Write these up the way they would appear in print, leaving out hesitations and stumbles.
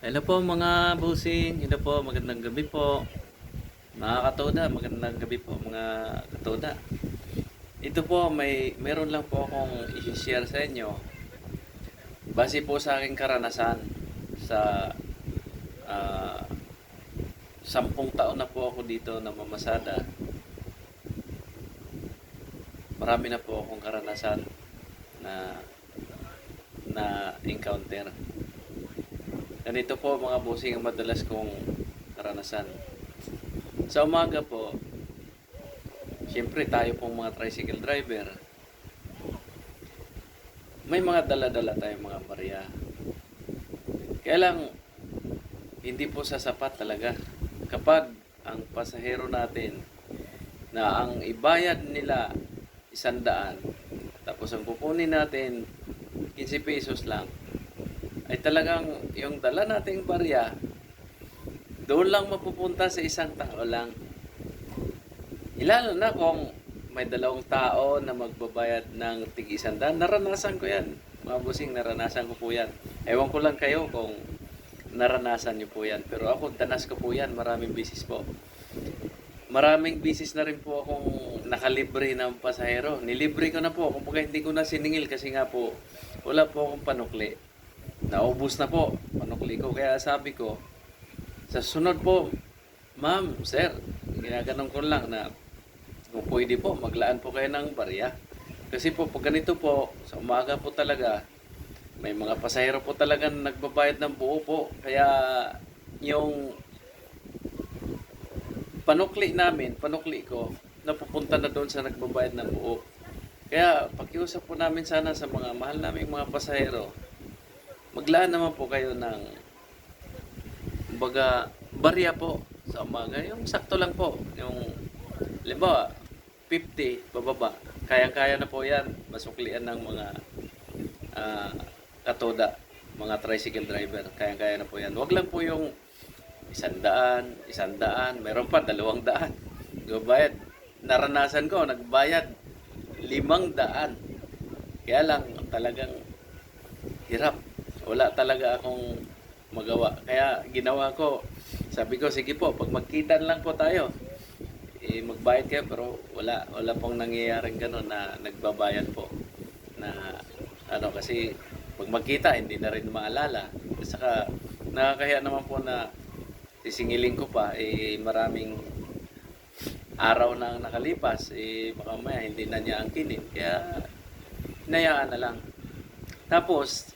Hello po mga busing, hello po, magandang gabi po. Mga katoda, magandang gabi po mga katoda. Ito po, meron lang po akong i-share sa inyo. Base po sa aking karanasan sa ah, 10 taon na po ako dito na mamasada. Marami na po akong karanasan na encounter. Ganito po mga busing ang madalas kong karanasan. Sa umaga po, siyempre tayo pong mga tricycle driver, may mga dala-dala tayong mga barya. Kaya lang, hindi po sasapat talaga. Kapag ang pasahero natin na ang ibayad nila 100, tapos ang kukunin natin 15 pesos lang, ay talagang yung dala nating barya, doon lang mapupunta sa isang tao lang. Ilalo na kung may 2 tao na magbabayad ng tig-100. Naranasan ko yan. Mga busing, naranasan ko po yan. Ewan ko lang kayo kung naranasan nyo po yan. Pero ako, danas ko po yan. Maraming bisis po. Maraming bisis na rin po akong nakalibre ng pasahero. Nilibre ko na po. Kumbaga hindi ko na siningil kasi nga po, wala po akong panukli. Naubos na po panukli ko. Kaya sabi ko, sa sunod po, ma'am, sir, ginaganon ko lang na kung pwede po, maglaan po kayo ng barya. Kasi po, pag ganito po, sa umaga po talaga, may mga pasahero po talaga nagbabayad ng buo po. Kaya yung panukli ko, napupunta na doon sa nagbabayad ng buo. Kaya pakiusap po namin sana sa mga mahal naming mga pasahero, maglaan naman po kayo ng baga barya po sa umaga. Yung sakto lang po. Yung halimbawa, 50 pababa. Kaya-kaya na po yan. Masuklian ng mga katoda, mga tricycle driver. Kaya-kaya na po yan. Huwag lang po yung 100, meron pa 200. Nagbayad. Naranasan ko, nagbayad 500. Kaya lang, talagang hirap. Wala talaga akong magawa. Kaya ginawa ko, sabi ko, sige po, pag magkita lang po tayo, magbayad kayo, pero wala pong nangyayaring gano'n na nagbabayad po. Na kasi pag magkita, hindi na rin maalala. At saka nakakahiya naman po na sisingilin ko pa, maraming araw na nakalipas, baka maya hindi na niya angkinin. Kaya hinayaan na lang. Tapos,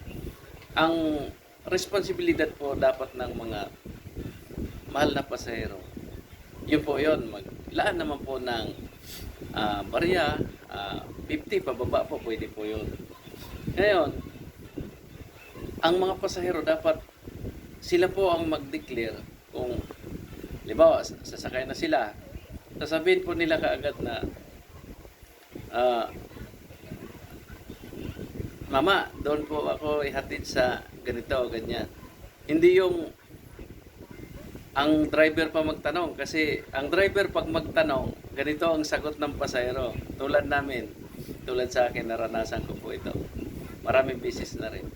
ang responsibilidad po dapat ng mga mahal na pasahero, yun po yun, maglaan naman po ng barya, 50 pababa po, pwede po yun. Ngayon, ang mga pasahero dapat sila po ang mag-declare kung, halimbawa, sasakay na sila, sasabihin po nila kaagad na mama, doon po ako ihatid sa ganito, ganyan. Hindi yung ang driver pa magtanong, kasi ang driver pag magtanong, ganito ang sagot ng pasahero. Tulad namin, tulad sa akin, naranasan ko po ito. Maraming beses na rin.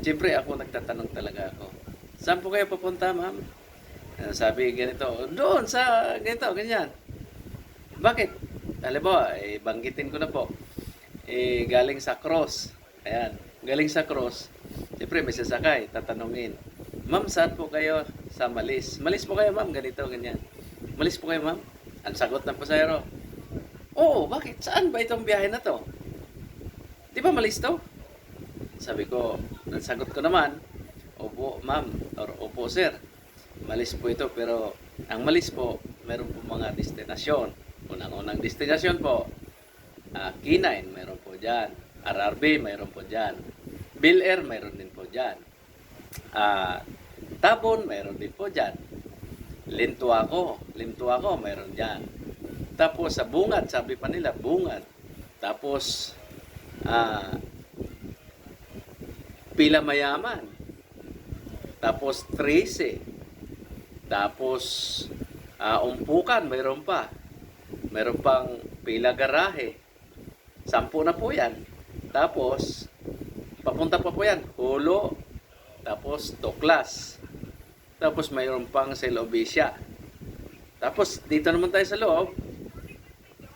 Siyempre ako nagtatanong talaga ako. Saan po kayo papunta, ma'am? Sabi ganito, doon sa ganito, ganyan. Bakit? Halimbawa, banggitin ko na po. Galing sa cross. Ayan, galing sa cross. Siyempre may sasakay, tatanungin. Ma'am, saan po kayo? Sa Malis. Malis po kayo, ma'am, ganito, ganyan. Malis po kayo, ma'am? Ang sagot ng pasahero, oo, bakit? Saan ba itong biyahe na to? Di ba Malis to? Sabi ko, ang sagot ko naman, opo, ma'am, or opo, sir. Malis po ito, pero ang Malis po, meron po mga destinasyon. Unang-unang destinasyon po, K9, meron po dyan. RRB, meron po dyan. Bill Air, meron din po dyan. Tabon, meron din po dyan. Lintuako, meron dyan. Tapos sa Bungad, sabi pa nila, Bungad. Tapos, Pila Mayaman. Tapos 13. Tapos, Umpukan, meron pa. Meron pang Pila Garahe. 10 na po yan. Tapos, papunta pa po yan, Hulo, tapos Tuklas. Tapos mayroon pang Selovisia. Tapos dito naman tayo sa loob,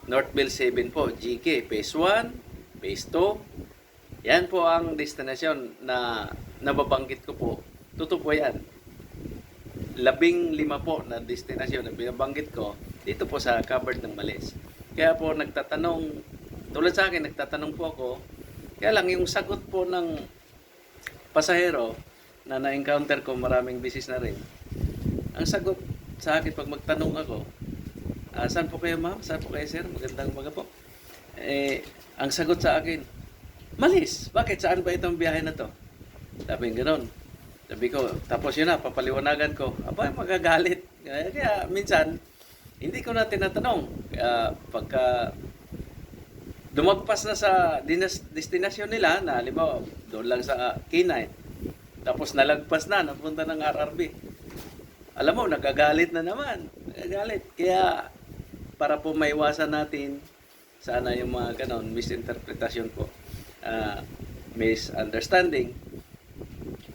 Northville 7 po, GK, Phase 1, Phase 2. Yan po ang destinasyon na nababanggit ko po. Totoo po yan. 15 po na destinasyon na binabanggit ko dito po sa covered ng Maliz. Kaya po nagtatanong, tulad sa akin, nagtatanong po ako, kaya lang yung sagot po ng pasahero na na-encounter ko maraming bisis na rin. Ang sagot sa akin pag magtanong ako, saan po kayo ma'am? Saan po kayo sir? Magandang umaga po. Ang sagot sa akin, Maliz. Bakit? Saan ba itong biyahe na to? Sabi gano'n. Sabi ko, tapos yun na, papaliwanagan ko. Aba, magagalit. Kaya minsan, hindi ko na tinatanong. Pagka dumagpas na sa destinasyon nila, na halimbawa, doon lang sa K9, tapos nalagpas na, napunta ng RRB. Alam mo, nagagalit na naman. Nagagalit. Kaya, para po maiwasan natin, sana yung mga ganon, misinterpretasyon po, misunderstanding,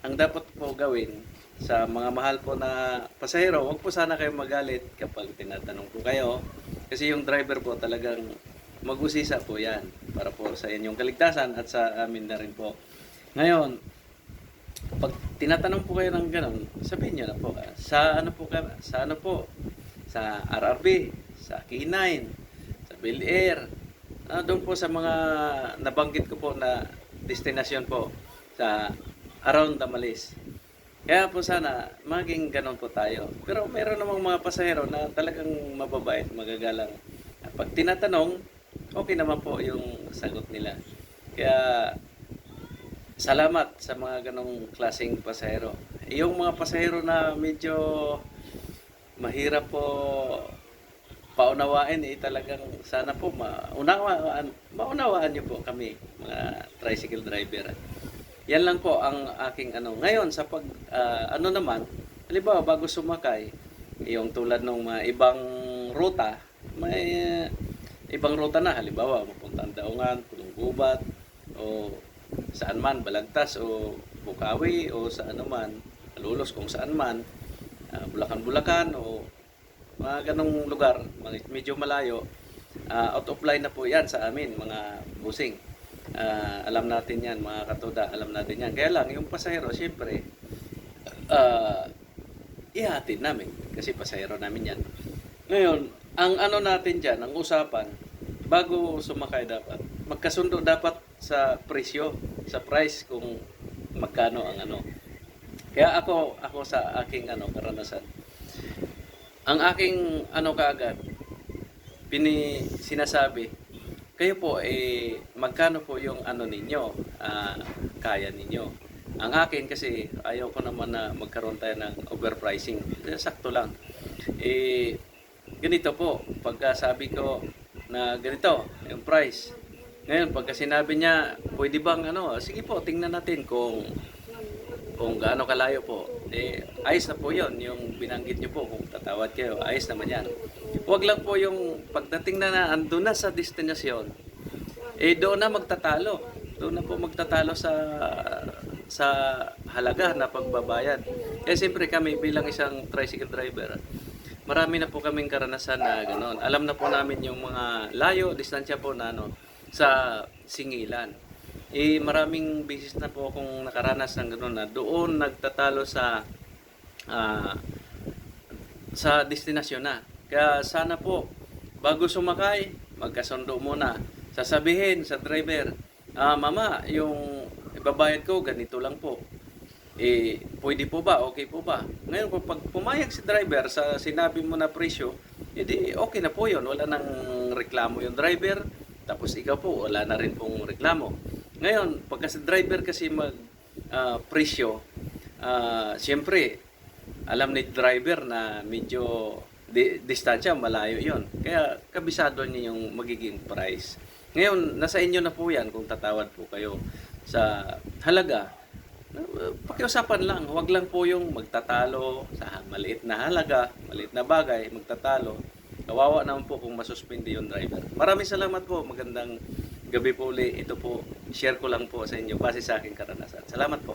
ang dapat po gawin sa mga mahal po na pasahero, huwag po sana kayo magalit kapag tinatanong po kayo. Kasi yung driver po talagang mag-usisa po yan para po sa inyong kaligtasan at sa amin na rin po. Ngayon, pag tinatanong po kayo ng gano'n, sabihin nyo na po, sa ano po, sa RRB, sa K9, sa Bel Air, doon po sa mga nabanggit ko po na destinasyon po sa around the Maliz. Kaya po sana maging ganon po tayo. Pero meron namang mga pasahero na talagang mababait, magagalang. Pag tinatanong, okay naman po yung sagot nila. Kaya salamat sa mga ganong klaseng pasahero. Yung mga pasahero na medyo mahirap po paunawain, talagang sana po maunawaan niyo po kami, mga tricycle driver. Yan lang po ang aking ano. Ngayon sa pag naman, halimbawa bago sumakay, yung tulad ng mga ibang ruta, may ibang ruta na, halimbawa mapuntang Daungan, Pulong Gubat, o saan man, Balagtas o Bukawi o saan man, Alulos kung saan man, Bulacan o mga ganong lugar, medyo malayo, out of line na po yan sa amin, mga busing. Alam natin yan, mga katoda, alam natin yan. Kaya lang, yung pasahero, siyempre, ihatid namin. Kasi pasahero namin yan. Ngayon, ang ano natin dyan, ang usapan, bago sumakay dapat, magkasundo dapat sa presyo, sa price, kung magkano ang ano. Kaya ako sa aking karanasan, ang aking kaagad, sinasabi, kayo po, magkano po yung ninyo, kaya ninyo. Ang akin kasi, ayaw ko naman na magkaroon tayo ng overpricing. Sakto lang. Ganito po, pagka sabi ko na ganito, yung price. Ngayon, pagka sinabi niya, pwede bang sige po, tingnan natin kung gaano kalayo po. Ayos na po yun, yung binanggit niyo po, kung tatawad kayo, ayos naman yan. Huwag lang po yung pagdating na andun na sa destinasyon, doon na magtatalo. Doon na po magtatalo sa halaga na pagbabayad. Kaya siyempre kami bilang isang tricycle driver, marami na po kaming karanasan na gano'n. Alam na po namin yung mga layo, distansya po na sa singilan. Maraming beses na po akong nakaranas ng gano'n na doon nagtatalo sa destinasyon na. Kaya sana po, bago sumakay, magkasundo muna. Sasabihin sa driver, mama, yung ibabayad ko, ganito lang po. Pwede po ba? Okay po ba? Ngayon, pag pumayag si driver sa sinabi mo na presyo, edi okay na po yun. Wala nang reklamo yung driver. Tapos ikaw po, wala na rin pong reklamo. Ngayon, pagka si driver kasi presyo, siyempre, alam ni driver na medyo distansya, malayo yon. Kaya kabisado niyo yung magiging price. Ngayon, nasa inyo na po yan kung tatawad po kayo sa halaga. Pakiusapan lang, huwag lang po yung magtatalo sa maliit na halaga, maliit na bagay, magtatalo. Kawawa naman po kung masuspindi yung driver. Maraming salamat po, magandang gabi po ulit. Ito po, share ko lang po sa inyo base sa aking karanasan. Salamat po.